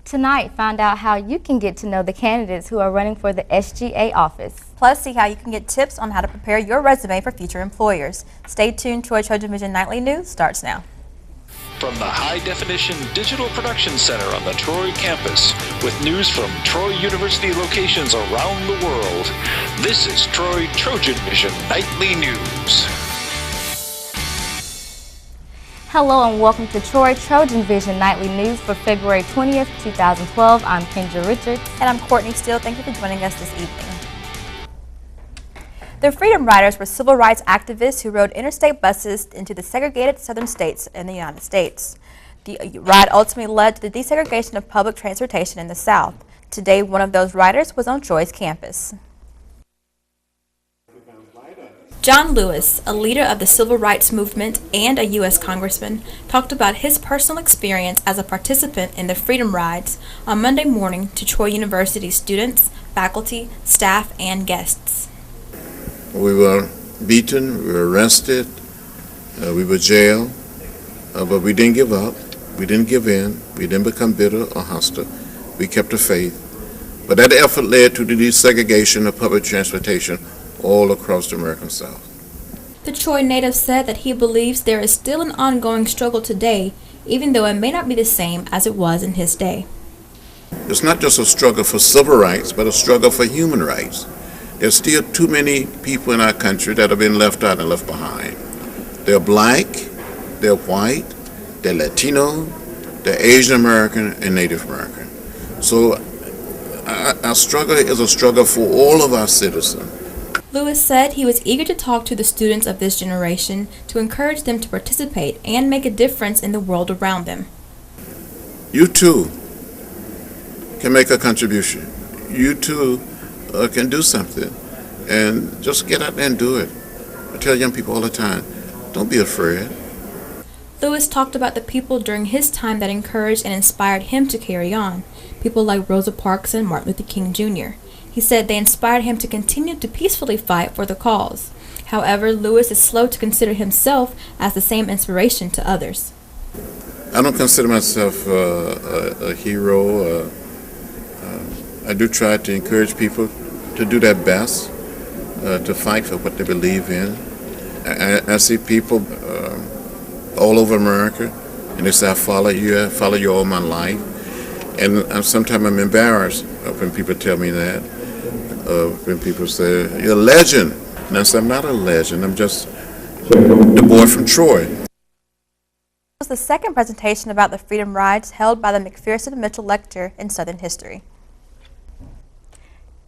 Tonight, find out how you can get to know the candidates who are running for the SGA office. Plus, see how you can get tips on how to prepare your resume for future employers. Stay tuned. TrojanVision Nightly News starts now. From the high-definition digital production center on the Troy campus, with news from Troy University locations around the world, this is TrojanVision Nightly News. Hello and welcome to TrojanVision Nightly News for February 20th, 2012. I'm Kendra Richards. And I'm Courtney Steele. Thank you for joining us this evening. The Freedom Riders were civil rights activists who rode interstate buses into the segregated southern states in the United States. The ride ultimately led to the desegregation of public transportation in the South. Today, one of those riders was on Troy's campus. John Lewis, a leader of the civil rights movement and a U.S. congressman, talked about his personal experience as a participant in the Freedom Rides on Monday morning to Troy University students, faculty, staff, and guests. We were beaten, we were arrested, we were jailed, but we didn't give up, we didn't give in, we didn't become bitter or hostile. We kept the faith. But that effort led to the desegregation of public transportation all across the American South. The Troy native said that he believes there is still an ongoing struggle today, even though it may not be the same as it was in his day. It's not just a struggle for civil rights, but a struggle for human rights. There's still too many people in our country that have been left out and left behind. They're black, they're white, they're Latino, they're Asian American, and Native American. So our struggle is a struggle for all of our citizens. Lewis said he was eager to talk to the students of this generation to encourage them to participate and make a difference in the world around them. You too can make a contribution. You too can do something, and just get out there and do it. I tell young people all the time, don't be afraid. Lewis talked about the people during his time that encouraged and inspired him to carry on, people like Rosa Parks and Martin Luther King Jr. He said they inspired him to continue to peacefully fight for the cause. However, Lewis is slow to consider himself as the same inspiration to others. I don't consider myself a hero. I do try to encourage people to do their best, to fight for what they believe in. I see people all over America, and they say, I follow you all my life. And sometimes I'm embarrassed when people tell me that. When people say, you're a legend. And I say, I'm not a legend, I'm just the boy from Troy. It was the second presentation about the Freedom Rides held by the McPherson Mitchell Lecture in Southern History.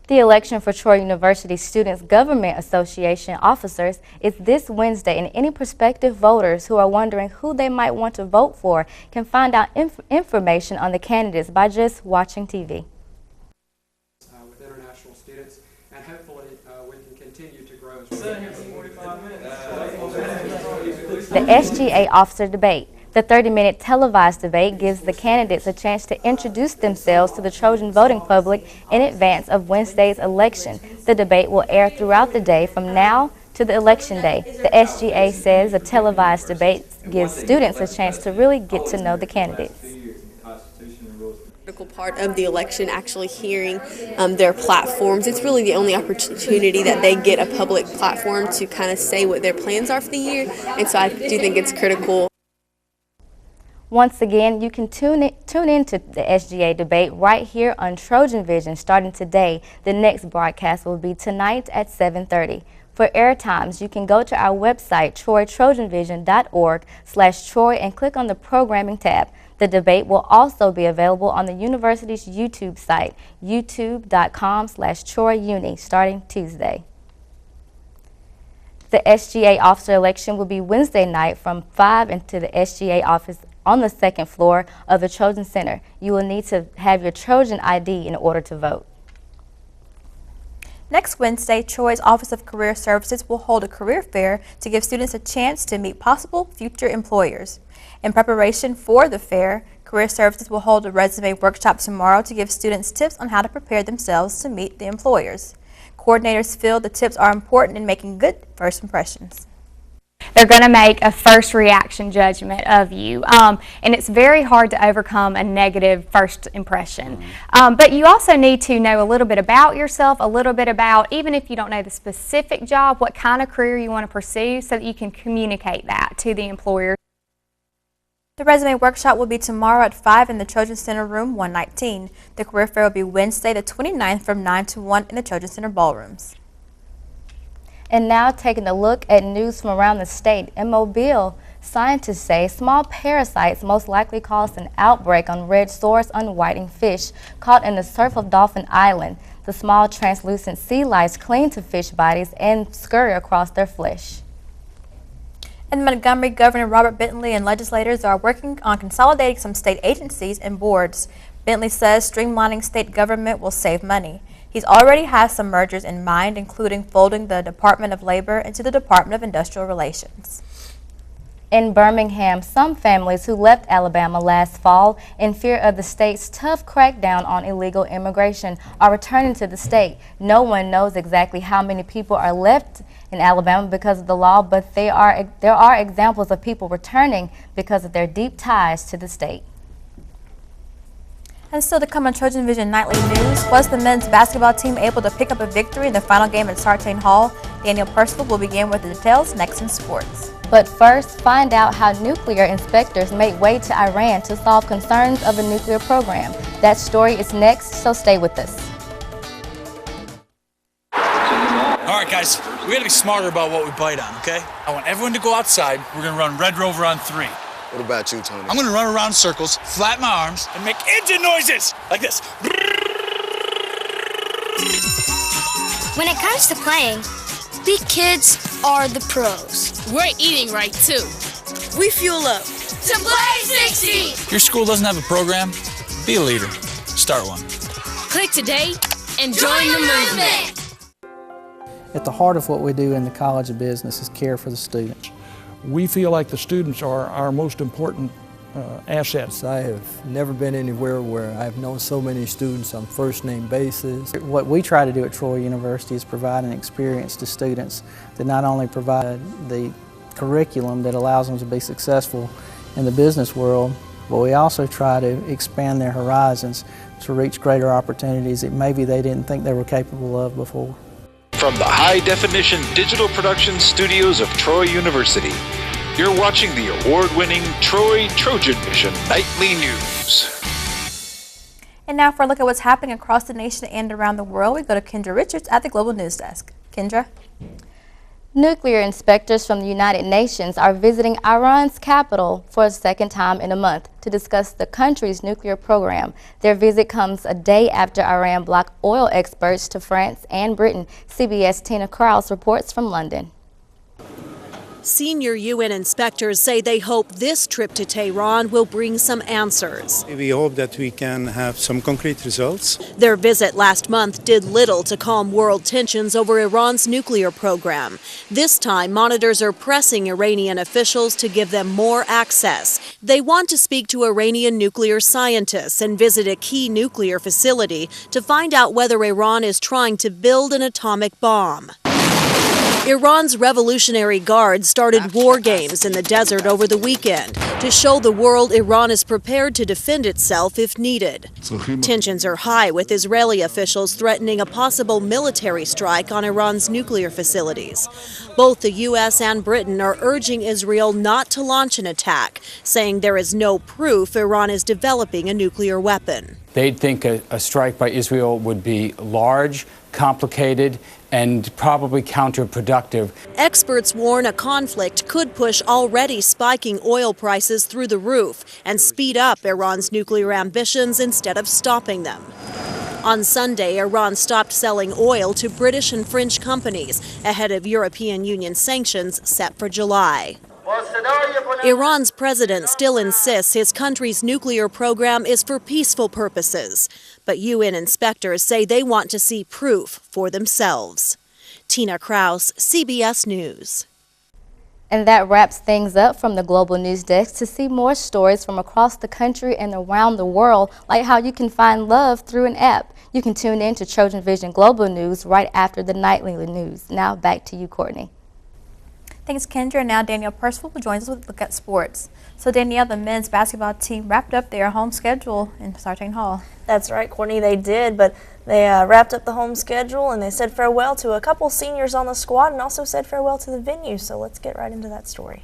The election for Troy University Students Government Association officers is this Wednesday, and any prospective voters who are wondering who they might want to vote for can find out information on the candidates by just watching TV. With international students, and hopefully we can continue to grow. The SGA officer debate. The 30-minute televised debate gives the candidates a chance to introduce themselves to the Trojan voting public in advance of Wednesday's election. The debate will air throughout the day from now to the election day. The SGA says a televised debate gives students a chance to really get to know the candidates. Critical part of the election, actually hearing their platforms. It's really the only opportunity that they get a public platform to kind of say what their plans are for the year, and so I do think it's critical. Once again, you can tune in to the SGA debate right here on Trojan Vision starting today. The next broadcast will be tonight at 7:30. For air times, you can go to our website, trojanvision.org/Troy, and click on the programming tab. The debate will also be available on the university's YouTube site, youtube.com/TroyUni, starting Tuesday. The SGA officer election will be Wednesday night from 5 into the SGA office on the second floor of the Trojan Center. You will need to have your Trojan ID in order to vote. Next Wednesday, Troy's Office of Career Services will hold a career fair to give students a chance to meet possible future employers. In preparation for the fair, Career Services will hold a resume workshop tomorrow to give students tips on how to prepare themselves to meet the employers. Coordinators feel the tips are important in making good first impressions. they're going to make a first reaction judgment of you. And it's very hard to overcome a negative first impression. But you also need to know a little bit about yourself, a little bit about, even if you don't know the specific job, what kind of career you want to pursue so that you can communicate that to the employer. The resume workshop will be tomorrow at 5 in the Trojan Center Room 119. The career fair will be Wednesday the 29th from 9 to 1 in the Trojan Center ballrooms. And now taking a look at news from around the state. In Mobile, scientists say small parasites most likely caused an outbreak on red sores on whiting fish caught in the surf of Dolphin Island. The small translucent sea lice cling to fish bodies and scurry across their flesh. In Montgomery, Governor Robert Bentley and legislators are working on consolidating some state agencies and boards. Bentley says streamlining state government will save money. He's already has some mergers in mind, including folding the Department of Labor into the Department of Industrial Relations. In Birmingham, some families who left Alabama last fall in fear of the state's tough crackdown on illegal immigration are returning to the state. No one knows exactly how many people are left in Alabama because of the law, but there are examples of people returning because of their deep ties to the state. And still to come on TrojanVision Nightly News, was the men's basketball team able to pick up a victory in the final game at Sartain Hall? Daniel Percival will begin with the details next in sports. But first, find out how nuclear inspectors made way to Iran to solve concerns of a nuclear program. That story is next, so stay with us. All right, guys, we gotta be smarter about what we bite on, okay? I want everyone to go outside. We're gonna run Red Rover on 3. What about you, Tony? I'm gonna run around in circles, flatten my arms, and make engine noises like this. When it comes to playing, we kids are the pros. We're eating right, too. We fuel up to play 60. If your school doesn't have a program, be a leader. Start one. Click today and join the movement. At the heart of what we do in the College of Business is care for the students. We feel like the students are our most important assets. I have never been anywhere where I've known so many students on first-name basis. What we try to do at Troy University is provide an experience to students that not only provide the curriculum that allows them to be successful in the business world, but we also try to expand their horizons to reach greater opportunities that maybe they didn't think they were capable of before. From the high-definition digital production studios of Troy University, you're watching the award-winning TrojanVision Nightly News. And now for a look at what's happening across the nation and around the world, we go to Kendra Richards at the Global News Desk. Kendra? Nuclear inspectors from the United Nations are visiting Iran's capital for a second time in a month to discuss the country's nuclear program. Their visit comes a day after Iran blocked oil exports to France and Britain. CBS Tina Krause reports from London. Senior UN inspectors say they hope this trip to Tehran will bring some answers. We hope that we can have some concrete results. Their visit last month did little to calm world tensions over Iran's nuclear program. This time, monitors are pressing Iranian officials to give them more access. They want to speak to Iranian nuclear scientists and visit a key nuclear facility to find out whether Iran is trying to build an atomic bomb. Iran's Revolutionary Guard started war games in the desert over the weekend to show the world Iran is prepared to defend itself if needed. Tensions are high, with Israeli officials threatening a possible military strike on Iran's nuclear facilities. Both the U.S. and Britain are urging Israel not to launch an attack, saying there is no proof Iran is developing a nuclear weapon. They'd think a strike by Israel would be large, complicated, and probably counterproductive. Experts warn a conflict could push already spiking oil prices through the roof and speed up Iran's nuclear ambitions instead of stopping them. On Sunday, Iran stopped selling oil to British and French companies ahead of European Union sanctions set for July. Iran's president still insists his country's nuclear program is for peaceful purposes, but UN inspectors say they want to see proof for themselves. Tina Krause, CBS News. And that wraps things up from the Global News Desk. To see more stories from across the country and around the world, like how you can find love through an app, you can tune in to TrojanVision Global News right after the nightly news. Now back to you, Courtney. Thanks, Kendra. And now Danielle Percival joins us with a look at sports. So Danielle, the men's basketball team wrapped up their home schedule in Sartain Hall. That's right, Courtney, they did, but they wrapped up the home schedule and they said farewell to a couple seniors on the squad and also said farewell to the venue. So let's get right into that story.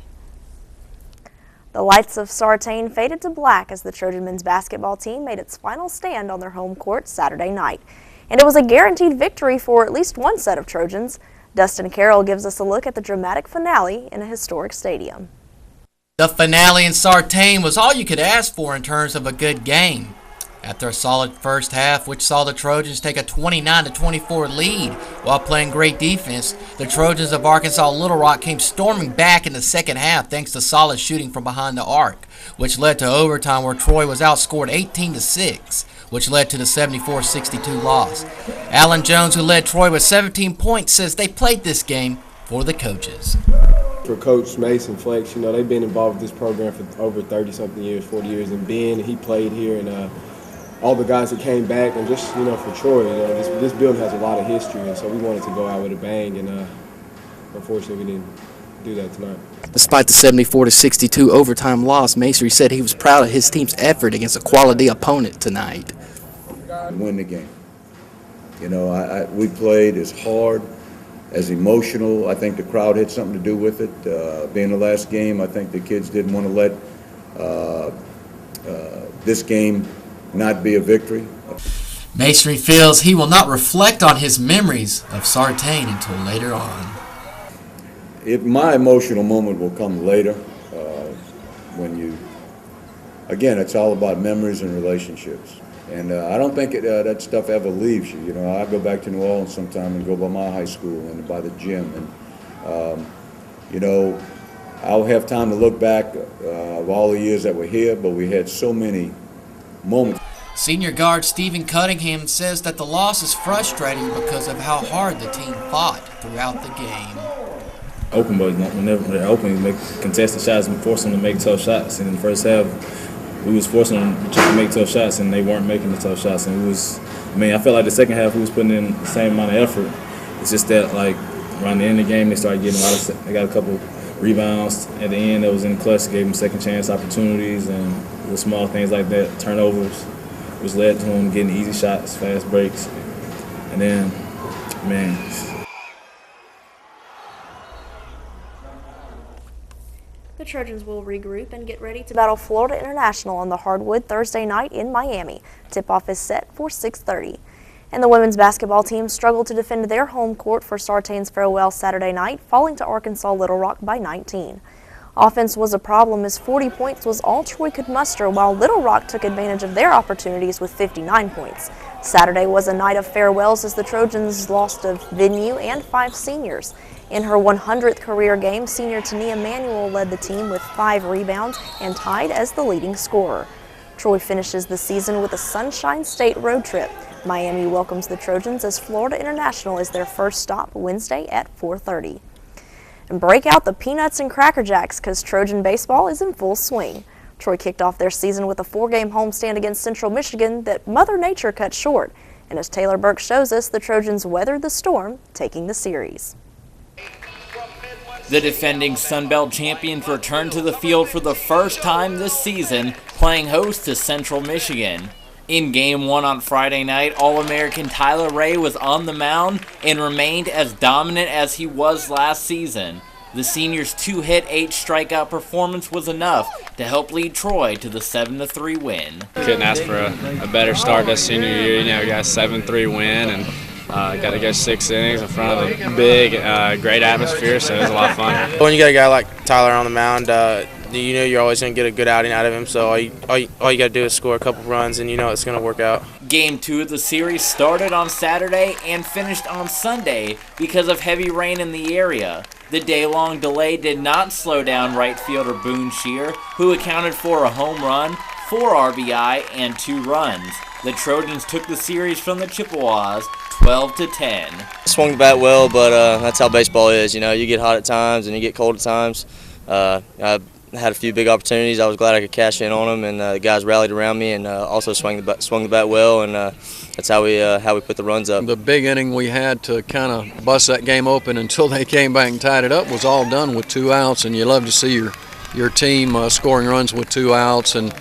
The lights of Sartain faded to black as the Trojan men's basketball team made its final stand on their home court Saturday night. And it was a guaranteed victory for at least one set of Trojans. Dustin Carroll gives us a look at the dramatic finale in a historic stadium. The finale in Sartain was all you could ask for in terms of a good game. After a solid first half, which saw the Trojans take a 29-24 lead while playing great defense, the Trojans of Arkansas Little Rock came storming back in the second half thanks to solid shooting from behind the arc, which led to overtime where Troy was outscored 18-6, which led to the 74-62 loss. Alan Jones, who led Troy with 17 points, says they played this game for the coaches. For Coach Mason Flex, they've been involved with this program for over 30-something years, 40 years, and Ben, he played here, and all the guys that came back, and just, for Troy, this building has a lot of history, and so we wanted to go out with a bang, and unfortunately we didn't do that tonight. Despite the 74-62 overtime loss, Mason said he was proud of his team's effort against a quality opponent tonight. Win the game. We played as hard, as emotional. I think the crowd had something to do with it. Being the last game, I think the kids didn't want to let this game not be a victory. Masonry feels he will not reflect on his memories of Sartain until later on. My emotional moment will come later again, it's all about memories and relationships. And I don't think that stuff ever leaves you. I go back to New Orleans sometime and go by my high school and by the gym. And, I'll have time to look back of all the years that were here, but we had so many moments. Senior guard Stephen Cunningham says that the loss is frustrating because of how hard the team fought throughout the game. Open, but whenever they're open, we make contested shots and force them to make tough shots. And in the first half, we was forcing them to make tough shots, and they weren't making the tough shots. And I felt like the second half we was putting in the same amount of effort. It's just that, around the end of the game, they started getting they got a couple rebounds at the end that was in the clutch, gave them second chance opportunities and little small things like that, turnovers, which led to them getting easy shots, fast breaks. And then, The Trojans will regroup and get ready to battle Florida International on the hardwood Thursday night in Miami. Tip-off is set for 6:30. And the women's basketball team struggled to defend their home court for Sartain's farewell Saturday night, falling to Arkansas Little Rock by 19. Offense was a problem as 40 points was all Troy could muster, while Little Rock took advantage of their opportunities with 59 points. Saturday was a night of farewells as the Trojans lost a venue and 5 seniors. In her 100th career game, senior Tania Manuel led the team with 5 rebounds and tied as the leading scorer. Troy finishes the season with a Sunshine State road trip. Miami welcomes the Trojans as Florida International is their first stop Wednesday at 4:30. And break out the peanuts and Cracker Jacks because Trojan baseball is in full swing. Troy kicked off their season with a 4-game homestand against Central Michigan that Mother Nature cut short. And as Taylor Burke shows us, the Trojans weathered the storm, taking the series. The defending Sun Belt champions returned to the field for the first time this season, playing host to Central Michigan. In Game 1 on Friday night, All-American Tyler Ray was on the mound and remained as dominant as he was last season. The senior's 2-hit, 8-strikeout performance was enough to help lead Troy to the 7-3 win. Couldn't ask for a better start this senior year. We got a 7-3 win and got to go 6 innings in front of a big, great atmosphere, so it was a lot of fun. When you got a guy like Tyler on the mound, you're always going to get a good outing out of him, so all you got to do is score a couple runs, and it's going to work out. Game 2 of the series started on Saturday and finished on Sunday because of heavy rain in the area. The day-long delay did not slow down right fielder Boone Shear, who accounted for a home run, 4 RBI, and 2 runs. The Trojans took the series from the Chippewas 12-10. Swung the bat well, but that's how baseball is. You get hot at times and you get cold at times. had a few big opportunities. I was glad I could cash in on them, and the guys rallied around me and also swung the bat well, and that's how we put the runs up. The big inning we had to kind of bust that game open until they came back and tied it up was all done with 2 outs, and you love to see your team scoring runs with 2 outs, and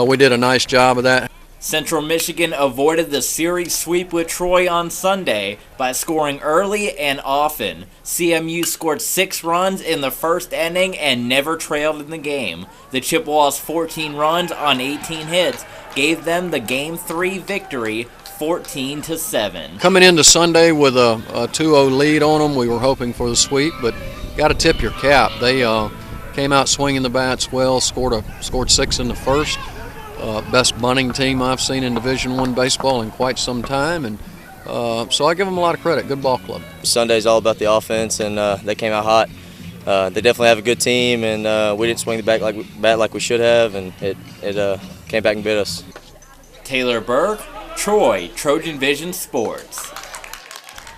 we did a nice job of that. Central Michigan avoided the series sweep with Troy on Sunday by scoring early and often. CMU scored 6 runs in the first inning and never trailed in the game. The Chippewas' 14 runs on 18 hits gave them the Game 3 victory, 14-7. Coming into Sunday with a 2-0 lead on them, we were hoping for the sweep, but got to tip your cap. They came out swinging the bats well, scored 6 in the first. Best bunting team I've seen in Division I baseball in quite some time, and so I give them a lot of credit. Good ball club. Sunday's all about the offense, and they came out hot. They definitely have a good team, and we didn't swing the bat like we should have, and it came back and bit us. Taylor Burke, Troy, TrojanVision Sports.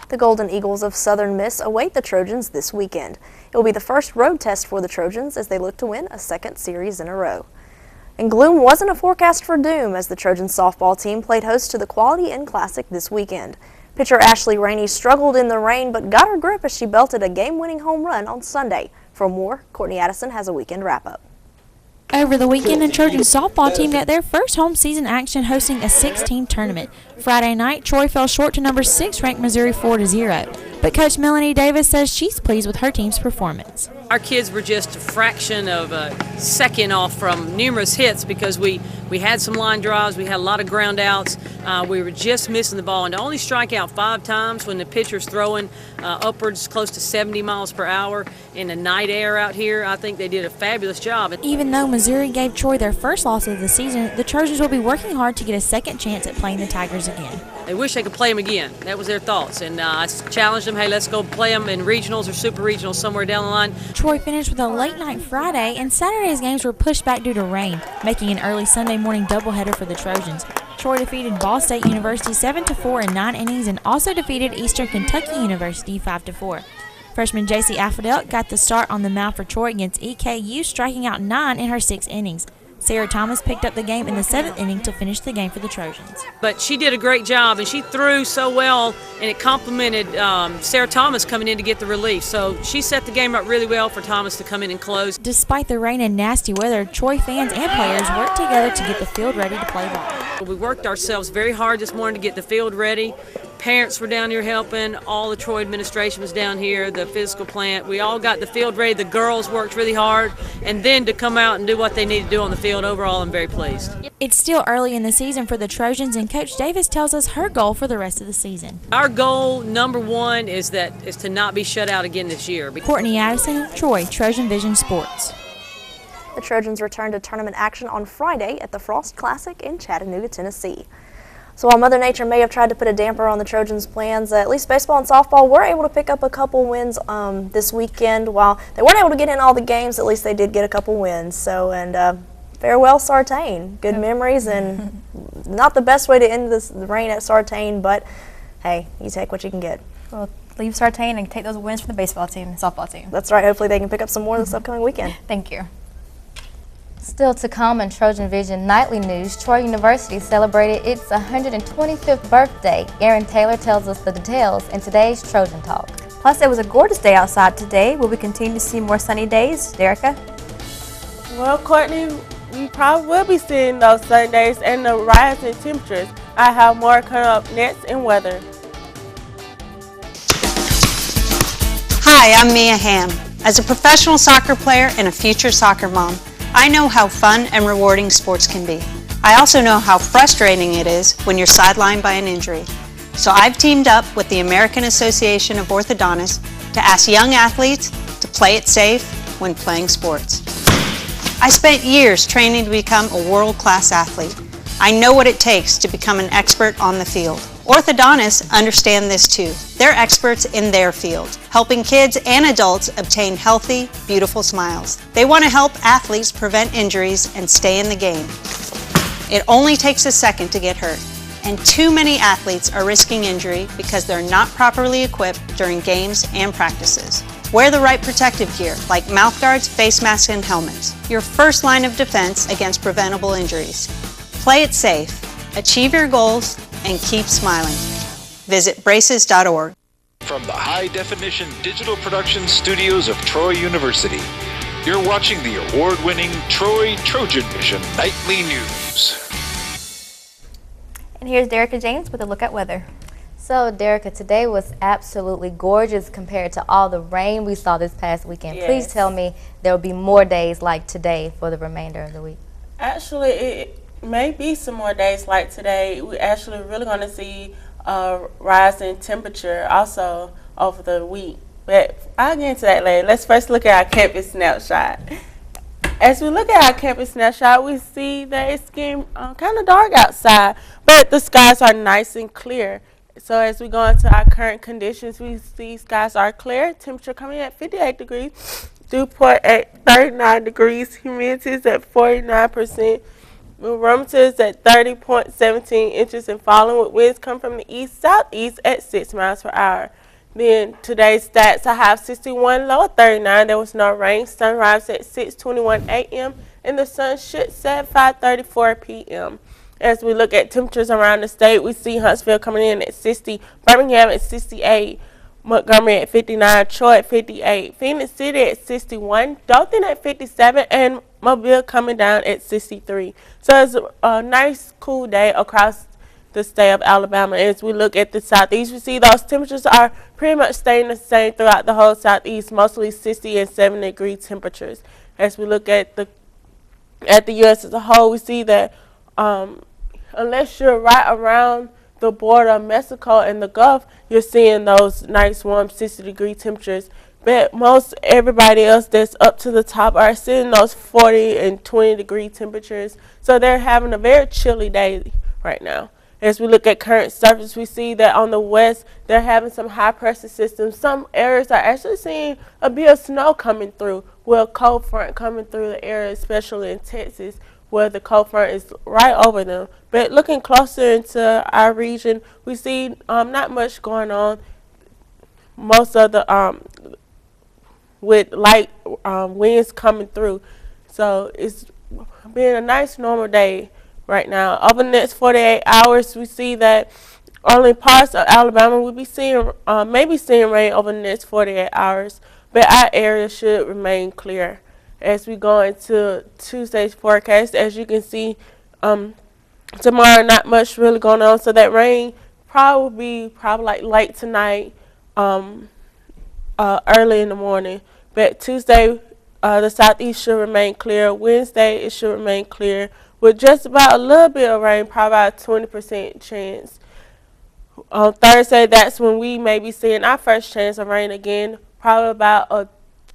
The Golden Eagles of Southern Miss await the Trojans this weekend. It will be the first road test for the Trojans as they look to win a second series in a row. And gloom wasn't a forecast for doom as the Trojans softball team played host to the Quality Inn Classic this weekend. Pitcher Ashley Rainey struggled in the rain but got her grip as she belted a game-winning home run on Sunday. For more, Courtney Addison has a weekend wrap-up. Over the weekend, the Trojans softball team got their first home season action hosting a 6-team tournament. Friday night, Troy fell short to number 6 ranked Missouri 4-0. But Coach Melanie Davis says she's pleased with her team's performance. Our kids were just a fraction of a second off from numerous hits because we had some line drives, we had a lot of ground outs, we were just missing the ball. And to only strike out 5 times when the pitcher's throwing upwards close to 70 miles per hour in the night air out here, I think they did a fabulous job. Even though Missouri gave Troy their first loss of the season, the Trojans will be working hard to get a second chance at playing the Tigers again. They wish they could play them again. That was their thoughts. And I challenged them, hey, let's go play them in regionals or super regionals somewhere down the line. Troy finished with a late night Friday, and Saturday's games were pushed back due to rain, making an early Sunday morning doubleheader for the Trojans. Troy defeated Ball State University 7-4 in 9 innings and also defeated Eastern Kentucky University 5-4. Freshman J.C. Affledale got the start on the mound for Troy against EKU, striking out 9 in her 6 innings. Sarah Thomas picked up the game in the 7th inning to finish the game for the Trojans. But she did a great job, and she threw so well, and it complimented Sarah Thomas coming in to get the relief. So she set the game up really well for Thomas to come in and close. Despite the rain and nasty weather, Troy fans and players worked together to get the field ready to play ball. We worked ourselves very hard this morning to get the field ready. Parents were down here helping. All the Troy administration was down here, the physical plant. We all got the field ready. The girls worked really hard. And then to come out and do what they need to do on the field, overall, I'm very pleased. It's still early in the season for the Trojans, and Coach Davis tells us her goal for the rest of the season. Our goal, number one, is to not be shut out again this year. Courtney Addison, Troy, TrojanVision Sports. The Trojans returned to tournament action on Friday at the Frost Classic in Chattanooga, Tennessee. So while Mother Nature may have tried to put a damper on the Trojans' plans, at least baseball and softball were able to pick up a couple wins this weekend. While they weren't able to get in all the games, at least they did get a couple wins. So, and farewell Sartain. Good memories, and not the best way to end the reign at Sartain, but hey, you take what you can get. Well, leave Sartain and take those wins from the baseball team and softball team. That's right. Hopefully they can pick up some more this upcoming weekend. Thank you. Still to come in TrojanVision Nightly news, Troy University celebrated its 125th birthday. Aaron Taylor tells us the details in today's Trojan Talk. Plus, it was a gorgeous day outside today. Will we continue to see more sunny days? Derica? Well, Courtney, we probably will be seeing those sunny days and the rise in temperatures. I have more coming up next in weather. Hi, I'm Mia Hamm. As a professional soccer player and a future soccer mom, I know how fun and rewarding sports can be. I also know how frustrating it is when you're sidelined by an injury. So I've teamed up with the American Association of Orthodontists to ask young athletes to play it safe when playing sports. I spent years training to become a world-class athlete. I know what it takes to become an expert on the field. Orthodontists understand this too. They're experts in their field, helping kids and adults obtain healthy, beautiful smiles. They want to help athletes prevent injuries and stay in the game. It only takes a second to get hurt, and too many athletes are risking injury because they're not properly equipped during games and practices. Wear the right protective gear like mouth guards, face masks, and helmets. Your first line of defense against preventable injuries. Play it safe, achieve your goals, and keep smiling. Visit braces.org. From the high-definition digital production studios of Troy University, you're watching the award-winning TrojanVision Nightly News. And here's Derica James with a look at weather. So, Derica, today was absolutely gorgeous compared to all the rain we saw this past weekend. Yes. Please tell me there will be more days like today for the remainder of the week. Actually, it may be some more days like today. We're actually really going to see a rise in temperature also over the week. But I'll get into that later. Let's first look at our campus snapshot. As we look at our campus snapshot, we see that it's getting kind of dark outside, but the skies are nice and clear. So as we go into our current conditions, we see skies are clear, temperature coming at 58 degrees, dew point at 39 degrees, humidity is at 49%, barometer is at 30.17 inches and falling, with winds come from the east-southeast at 6 miles per hour. Then today's stats, I have 61, low at 39. There was no rain. Sunrise at 6:21 a.m. and the sun should set at 5:34 p.m. As we look at temperatures around the state, we see Huntsville coming in at 60, Birmingham at 68, Montgomery at 59, Troy at 58, Phoenix City at 61, Dothan at 57, and Mobile coming down at 63. So it's a nice cool day across the state of Alabama. As we look at the southeast, we see those temperatures are pretty much staying the same throughout the whole southeast, mostly 60 and 70 degree temperatures. As we look at the U.S. as a whole, we see that unless you're right around the border of Mexico and the Gulf, you're seeing those nice warm 60 degree temperatures. But most everybody else that's up to the top are seeing those 40 and 20 degree temperatures. So they're having a very chilly day right now. As we look at current surface, we see that on the west, they're having some high pressure systems. Some areas are actually seeing a bit of snow coming through, with a cold front coming through the area, especially in Texas, where the cold front is right over them. But looking closer into our region, we see not much going on. Most of the with light winds coming through. So it's been a nice normal day right now. Over the next 48 hours, we see that only parts of Alabama will be seeing, maybe seeing rain over the next 48 hours, but our area should remain clear. As we go into Tuesday's forecast, as you can see, tomorrow not much really going on, so that rain probably will be like late tonight, early in the morning. But Tuesday, the southeast should remain clear. Wednesday, it should remain clear, with just about a little bit of rain, probably about a 20% chance. On Thursday, that's when we may be seeing our first chance of rain again, probably about a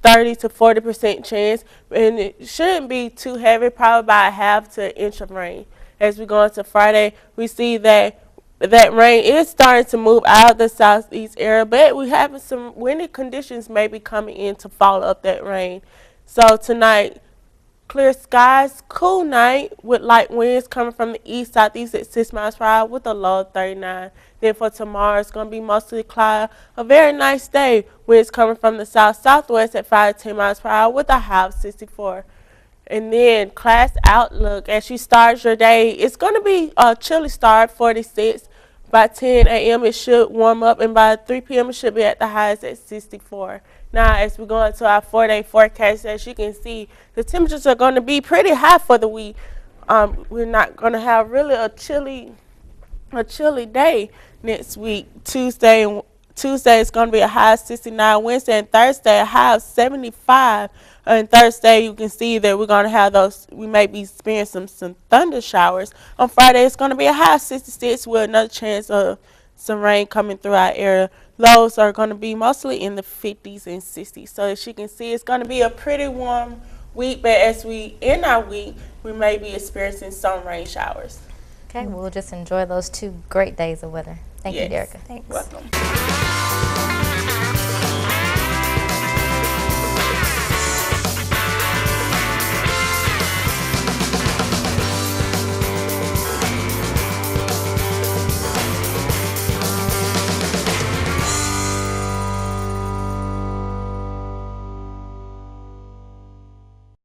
30 to 40% chance, and it shouldn't be too heavy, probably about a half to an inch of rain. As we go into Friday, we see that rain is starting to move out of the southeast area, but we have some windy conditions maybe coming in to follow up that rain. So tonight, clear skies, cool night with light winds coming from the east southeast at 6 miles per hour with a low of 39. Then for tomorrow, it's going to be mostly cloudy, a very nice day. Winds coming from the south southwest at 5 to 10 miles per hour with a high of 64. And then class outlook, as you start your day, it's going to be a chilly start, 46. By 10 a.m. it should warm up, and by 3 p.m. it should be at the highest at 64. Now, as we go into our 4-day forecast, as you can see, the temperatures are going to be pretty high for the week. We're not going to have really a chilly day next week. Tuesday is going to be a high of 69. Wednesday and Thursday a high of 75. And Thursday, you can see that we're going to have those. We may be experiencing some thunder showers. On Friday, it's going to be a high of 66 with another chance of some rain coming through our area. Lows are going to be mostly in the 50s and 60s. So as you can see, it's going to be a pretty warm week. But as we end our week, we may be experiencing some rain showers. Okay, we'll just enjoy those 2 great days of weather. Thank you, Derica. Thanks. Welcome.